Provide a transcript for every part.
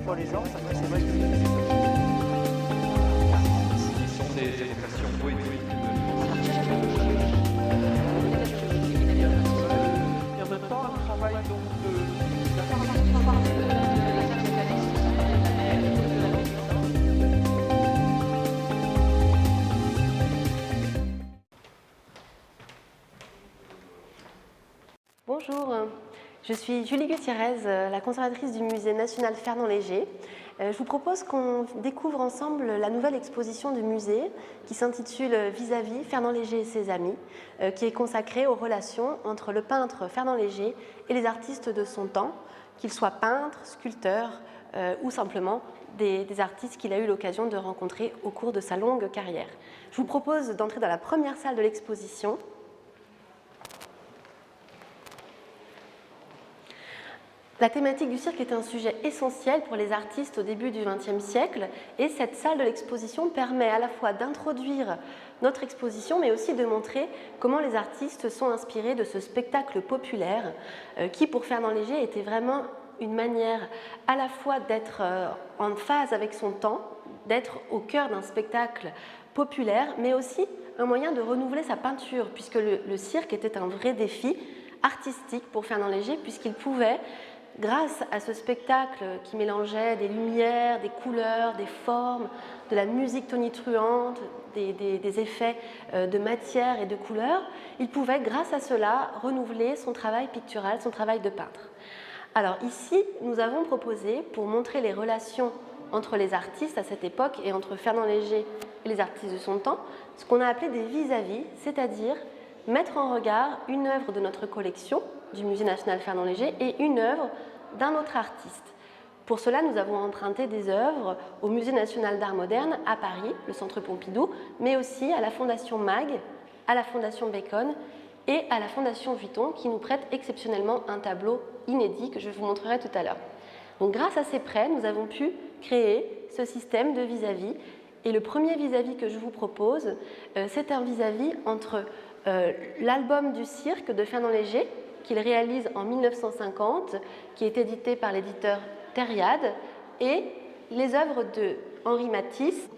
pour les gens, parce que c'est vrai que Ce sont des évocations poétiques. et en même temps un travail donc Bonjour, je suis Julie Gutiérrez, la conservatrice du Musée national Fernand Léger. Je vous propose qu'on découvre ensemble la nouvelle exposition du musée qui s'intitule Vis-à-vis Fernand Léger et ses amis, qui est consacrée aux relations entre le peintre Fernand Léger et les artistes de son temps, qu'ils soient peintres, sculpteurs ou simplement des artistes qu'il a eu l'occasion de rencontrer au cours de sa longue carrière. Je vous propose d'entrer dans la première salle de l'exposition. La thématique du cirque est un sujet essentiel pour les artistes au début du XXe siècle et cette salle de l'exposition permet à la fois d'introduire notre exposition mais aussi de montrer comment les artistes sont inspirés de ce spectacle populaire qui pour Fernand Léger était vraiment une manière à la fois d'être en phase avec son temps, d'être au cœur d'un spectacle populaire mais aussi un moyen de renouveler sa peinture puisque le cirque était un vrai défi artistique pour Fernand Léger puisqu'il pouvait grâce à ce spectacle qui mélangeait des lumières, des couleurs, des formes, de la musique tonitruante, des effets de matière et de couleurs, il pouvait, grâce à cela, renouveler son travail pictural, son travail de peintre. Alors ici, nous avons proposé, pour montrer les relations entre les artistes à cette époque et entre Fernand Léger et les artistes de son temps, ce qu'on a appelé des vis-à-vis, c'est-à-dire mettre en regard une œuvre de notre collection du Musée national Fernand Léger et une œuvre d'un autre artiste. Pour cela, nous avons emprunté des œuvres au Musée national d'art moderne à Paris, le Centre Pompidou, mais aussi à la Fondation Mag, à la Fondation Bacon et à la Fondation Vuitton qui nous prête exceptionnellement un tableau inédit que je vous montrerai tout à l'heure. Donc grâce à ces prêts, nous avons pu créer ce système de vis-à-vis. Et le premier vis-à-vis que je vous propose, c'est un vis-à-vis entre l'album du cirque de Fernand Léger, qu'il réalise en 1950, qui est édité par l'éditeur Thériade, et les œuvres de Henri Matisse.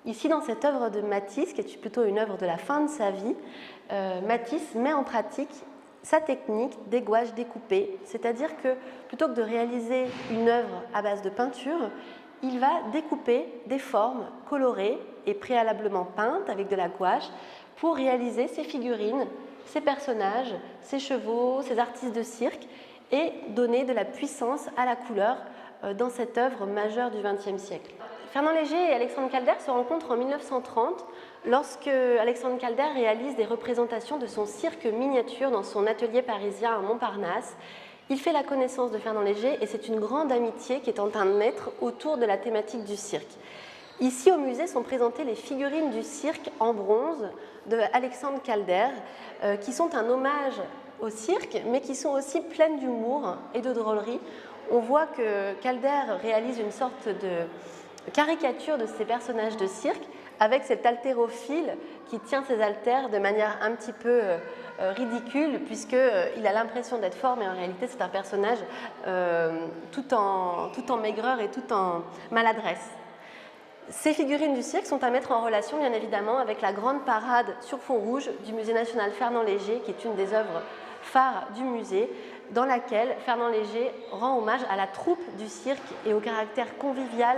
Ici, dans cette œuvre de Matisse, qui est plutôt une œuvre de la fin de sa vie, Matisse met en pratique sa technique des gouaches découpées, c'est-à-dire que plutôt que de réaliser une œuvre à base de peinture, il va découper des formes colorées et préalablement peintes avec de la gouache pour réaliser ces figurines, ces personnages, ces chevaux, ces artistes de cirque et donner de la puissance à la couleur dans cette œuvre majeure du XXe siècle. Fernand Léger et Alexandre Calder se rencontrent en 1930 lorsque Alexandre Calder réalise des représentations de son cirque miniature dans son atelier parisien à Montparnasse. Il fait la connaissance de Fernand Léger et c'est une grande amitié qui est en train de naître autour de la thématique du cirque. Ici au musée sont présentées les figurines du cirque en bronze de Alexandre Calder qui sont un hommage au cirque mais qui sont aussi pleines d'humour et de drôlerie. On voit que Calder réalise une sorte de caricature de ces personnages de cirque avec cet haltérophile qui tient ses haltères de manière un petit peu ridicule puisqu'il a l'impression d'être fort mais en réalité c'est un personnage tout en maigreur et tout en maladresse. Ces figurines du cirque sont à mettre en relation bien évidemment avec la grande parade sur fond rouge du Musée national Fernand Léger qui est une des œuvres phares du musée dans laquelle Fernand Léger rend hommage à la troupe du cirque et au caractère convivial,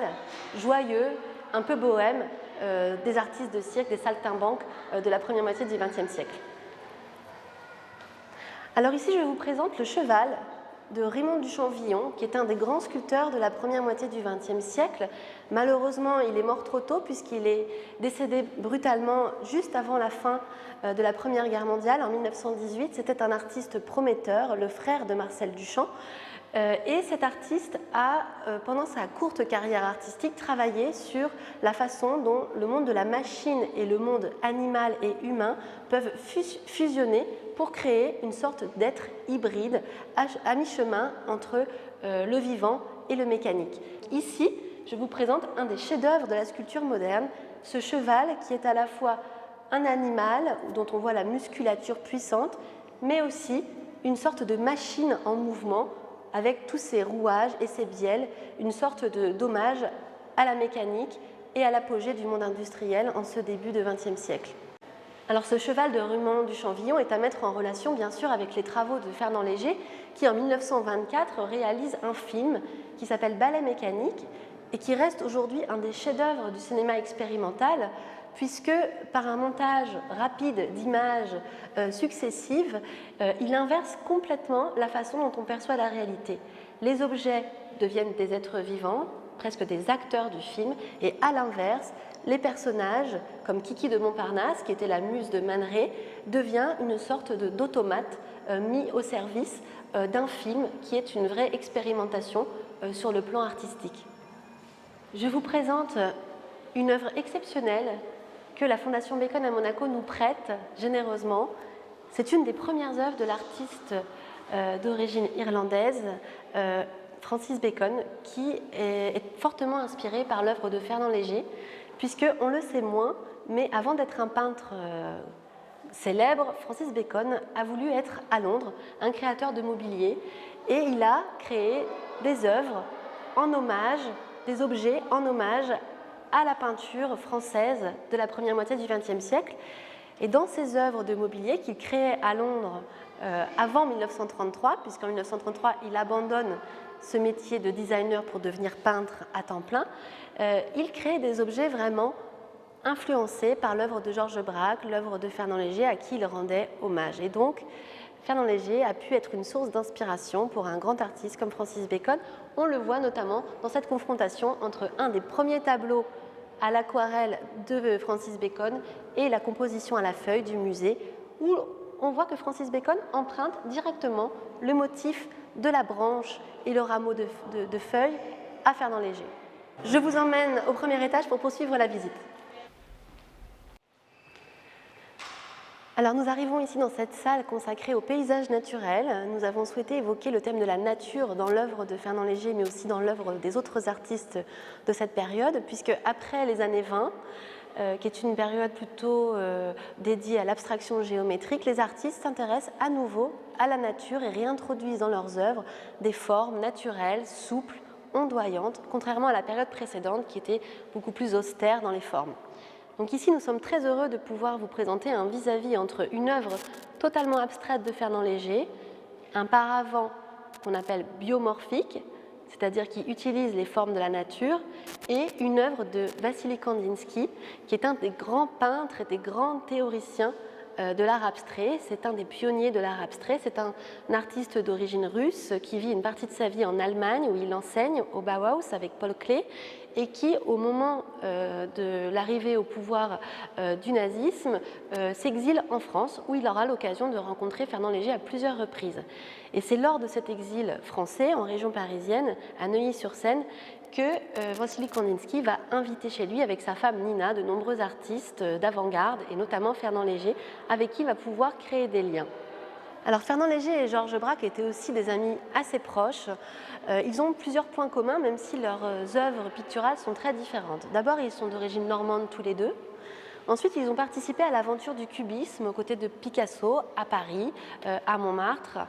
joyeux, un peu bohème des artistes de cirque, des saltimbanques de la première moitié du XXe siècle. Alors ici je vous présente le cheval de Raymond Duchamp-Villon, qui est un des grands sculpteurs de la première moitié du XXe siècle. Malheureusement, il est mort trop tôt puisqu'il est décédé brutalement juste avant la fin de la Première Guerre mondiale, en 1918. C'était un artiste prometteur, le frère de Marcel Duchamp. Et cet artiste a, pendant sa courte carrière artistique, travaillé sur la façon dont le monde de la machine et le monde animal et humain peuvent fusionner pour créer une sorte d'être hybride à mi-chemin entre le vivant et le mécanique. Ici, je vous présente un des chefs-d'œuvre de la sculpture moderne, ce cheval qui est à la fois un animal dont on voit la musculature puissante, mais aussi une sorte de machine en mouvement avec tous ces rouages et ces bielles, une sorte d'hommage à la mécanique et à l'apogée du monde industriel en ce début de XXe siècle. Alors ce cheval de Rumant du Chambillon est à mettre en relation bien sûr avec les travaux de Fernand Léger qui en 1924 réalise un film qui s'appelle Ballet mécanique et qui reste aujourd'hui un des chefs-d'œuvre du cinéma expérimental puisque par un montage rapide d'images successives, il inverse complètement la façon dont on perçoit la réalité. Les objets deviennent des êtres vivants, presque des acteurs du film, et à l'inverse, les personnages, comme Kiki de Montparnasse, qui était la muse de Man Ray, devient une sorte d'automate mis au service d'un film qui est une vraie expérimentation sur le plan artistique. Je vous présente une œuvre exceptionnelle que la Fondation Bacon à Monaco nous prête généreusement. C'est une des premières œuvres de l'artiste d'origine irlandaise, Francis Bacon, qui est fortement inspiré par l'œuvre de Fernand Léger, puisqu'on le sait moins, mais avant d'être un peintre célèbre, Francis Bacon a voulu être à Londres un créateur de mobilier et il a créé des œuvres en hommage, des objets en hommage à la peinture française de la première moitié du XXe siècle. Et dans ces œuvres de mobilier qu'il créait à Londres avant 1933, puisqu'en 1933 il abandonne ce métier de designer pour devenir peintre à temps plein, il crée des objets vraiment influencés par l'œuvre de Georges Braque, l'œuvre de Fernand Léger, à qui il rendait hommage. Et donc, Fernand Léger a pu être une source d'inspiration pour un grand artiste comme Francis Bacon. On le voit notamment dans cette confrontation entre un des premiers tableaux à l'aquarelle de Francis Bacon et la composition à la feuille du musée, où on voit que Francis Bacon emprunte directement le motif de la branche et le rameau de feuilles à Fernand Léger. Je vous emmène au premier étage pour poursuivre la visite. Alors nous arrivons ici dans cette salle consacrée au paysage naturel. Nous avons souhaité évoquer le thème de la nature dans l'œuvre de Fernand Léger, mais aussi dans l'œuvre des autres artistes de cette période, puisque après les années 20, qui est une période plutôt dédiée à l'abstraction géométrique, les artistes s'intéressent à nouveau à la nature et réintroduisent dans leurs œuvres des formes naturelles, souples, ondoyantes, contrairement à la période précédente qui était beaucoup plus austère dans les formes. Donc ici, nous sommes très heureux de pouvoir vous présenter un vis-à-vis entre une œuvre totalement abstraite de Fernand Léger, un paravent qu'on appelle biomorphique, c'est-à-dire qui utilise les formes de la nature, et une œuvre de Vassili Kandinsky, qui est un des grands peintres et des grands théoriciens de l'art abstrait. C'est un des pionniers de l'art abstrait. C'est un artiste d'origine russe qui vit une partie de sa vie en Allemagne, où il enseigne au Bauhaus avec Paul Klee, et qui, au moment de l'arrivée au pouvoir du nazisme, s'exile en France, où il aura l'occasion de rencontrer Fernand Léger à plusieurs reprises. Et c'est lors de cet exil français, en région parisienne, à Neuilly-sur-Seine, que Vassili Kandinsky va inviter chez lui, avec sa femme Nina, de nombreux artistes d'avant-garde, et notamment Fernand Léger, avec qui il va pouvoir créer des liens. Alors Fernand Léger et Georges Braque étaient aussi des amis assez proches. Ils ont plusieurs points communs, même si leurs œuvres picturales sont très différentes. D'abord, ils sont d'origine normande tous les deux. Ensuite, ils ont participé à l'aventure du cubisme aux côtés de Picasso à Paris, à Montmartre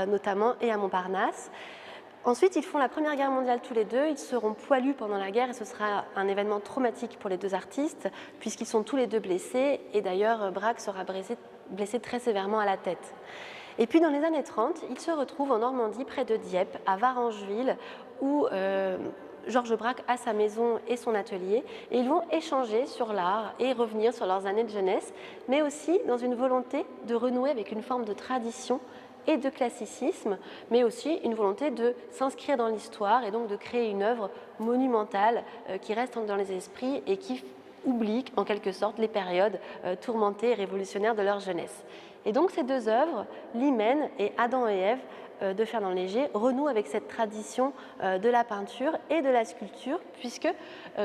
notamment, et à Montparnasse. Ensuite, ils font la Première Guerre mondiale tous les deux. Ils seront poilus pendant la guerre et ce sera un événement traumatique pour les deux artistes puisqu'ils sont tous les deux blessés. Et d'ailleurs, Braque sera blessé très sévèrement à la tête. Et puis dans les années 30, ils se retrouvent en Normandie, près de Dieppe, à Varangeville, où Georges Braque a sa maison et son atelier. Et ils vont échanger sur l'art et revenir sur leurs années de jeunesse, mais aussi dans une volonté de renouer avec une forme de tradition et de classicisme, mais aussi une volonté de s'inscrire dans l'histoire et donc de créer une œuvre monumentale qui reste dans les esprits et qui oublie en quelque sorte les périodes tourmentées et révolutionnaires de leur jeunesse. Et donc ces deux œuvres, l'Hymen et Adam et Ève de Fernand Léger, renouent avec cette tradition de la peinture et de la sculpture, puisque,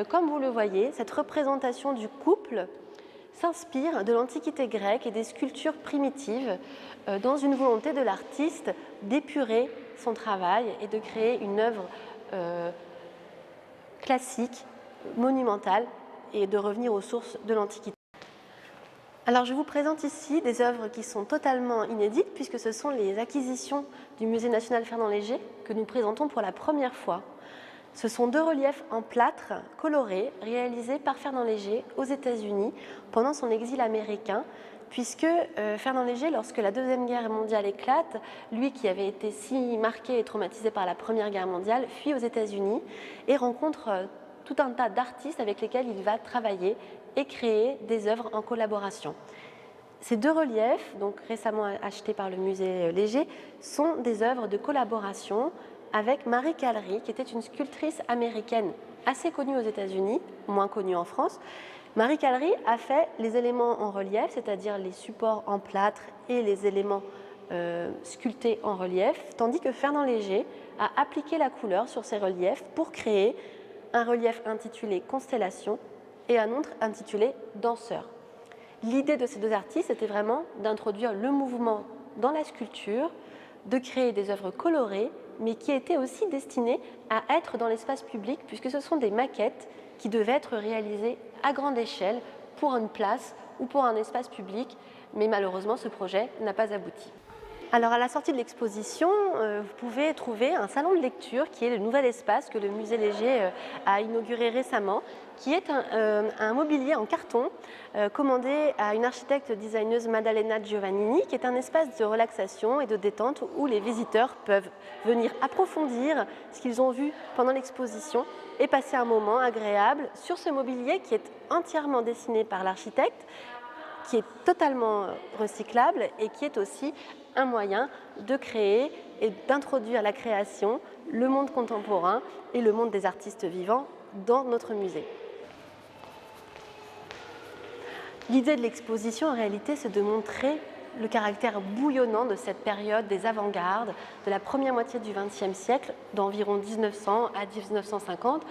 comme vous le voyez, cette représentation du couple s'inspire de l'Antiquité grecque et des sculptures primitives dans une volonté de l'artiste d'épurer son travail et de créer une œuvre classique, monumentale, et de revenir aux sources de l'Antiquité. Alors je vous présente ici des œuvres qui sont totalement inédites puisque ce sont les acquisitions du Musée national Fernand Léger que nous présentons pour la première fois. Ce sont 2 reliefs en plâtre colorés réalisés par Fernand Léger aux États-Unis pendant son exil américain, puisque Fernand Léger, lorsque la Deuxième Guerre mondiale éclate, lui qui avait été si marqué et traumatisé par la Première Guerre mondiale, fuit aux États-Unis et rencontre tout un tas d'artistes avec lesquels il va travailler et créer des œuvres en collaboration. Ces 2 reliefs, donc récemment achetés par le musée Léger, sont des œuvres de collaboration avec Marie Callery, qui était une sculptrice américaine assez connue aux États-Unis, moins connue en France. Marie Callery a fait les éléments en relief, c'est-à-dire les supports en plâtre et les éléments sculptés en relief, tandis que Fernand Léger a appliqué la couleur sur ces reliefs pour créer un relief intitulé Constellation et un autre intitulé Danseur. L'idée de ces 2 artistes était vraiment d'introduire le mouvement dans la sculpture, de créer des œuvres colorées, mais qui étaient aussi destinées à être dans l'espace public, puisque ce sont des maquettes qui devaient être réalisées à grande échelle pour une place ou pour un espace public, mais malheureusement ce projet n'a pas abouti. Alors à la sortie de l'exposition, vous pouvez trouver un salon de lecture qui est le nouvel espace que le musée Léger a inauguré récemment, qui est un mobilier en carton commandé à une architecte designeuse Maddalena Giovannini, qui est un espace de relaxation et de détente où les visiteurs peuvent venir approfondir ce qu'ils ont vu pendant l'exposition et passer un moment agréable sur ce mobilier qui est entièrement dessiné par l'architecte, qui est totalement recyclable et qui est aussi un moyen de créer et d'introduire la création, le monde contemporain et le monde des artistes vivants dans notre musée. L'idée de l'exposition, en réalité, c'est de montrer le caractère bouillonnant de cette période des avant-gardes, de la première moitié du XXe siècle, d'environ 1900 à 1950,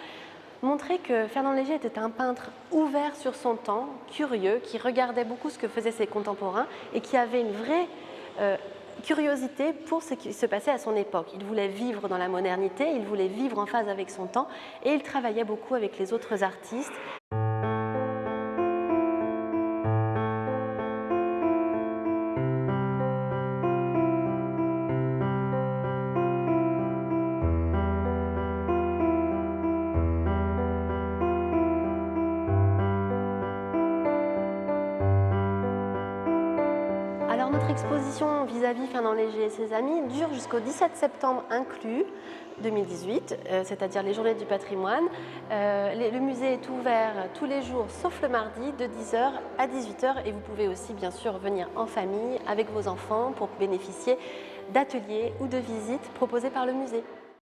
montrer que Fernand Léger était un peintre ouvert sur son temps, curieux, qui regardait beaucoup ce que faisaient ses contemporains et qui avait une vraie curiosité pour ce qui se passait à son époque. Il voulait vivre dans la modernité, il voulait vivre en phase avec son temps et il travaillait beaucoup avec les autres artistes. Alors notre exposition vis-à-vis Fernand Léger et ses amis dure jusqu'au 17 septembre inclus 2018, c'est-à-dire les journées du patrimoine. Le musée est ouvert tous les jours sauf le mardi de 10h à 18h et vous pouvez aussi bien sûr venir en famille avec vos enfants pour bénéficier d'ateliers ou de visites proposés par le musée.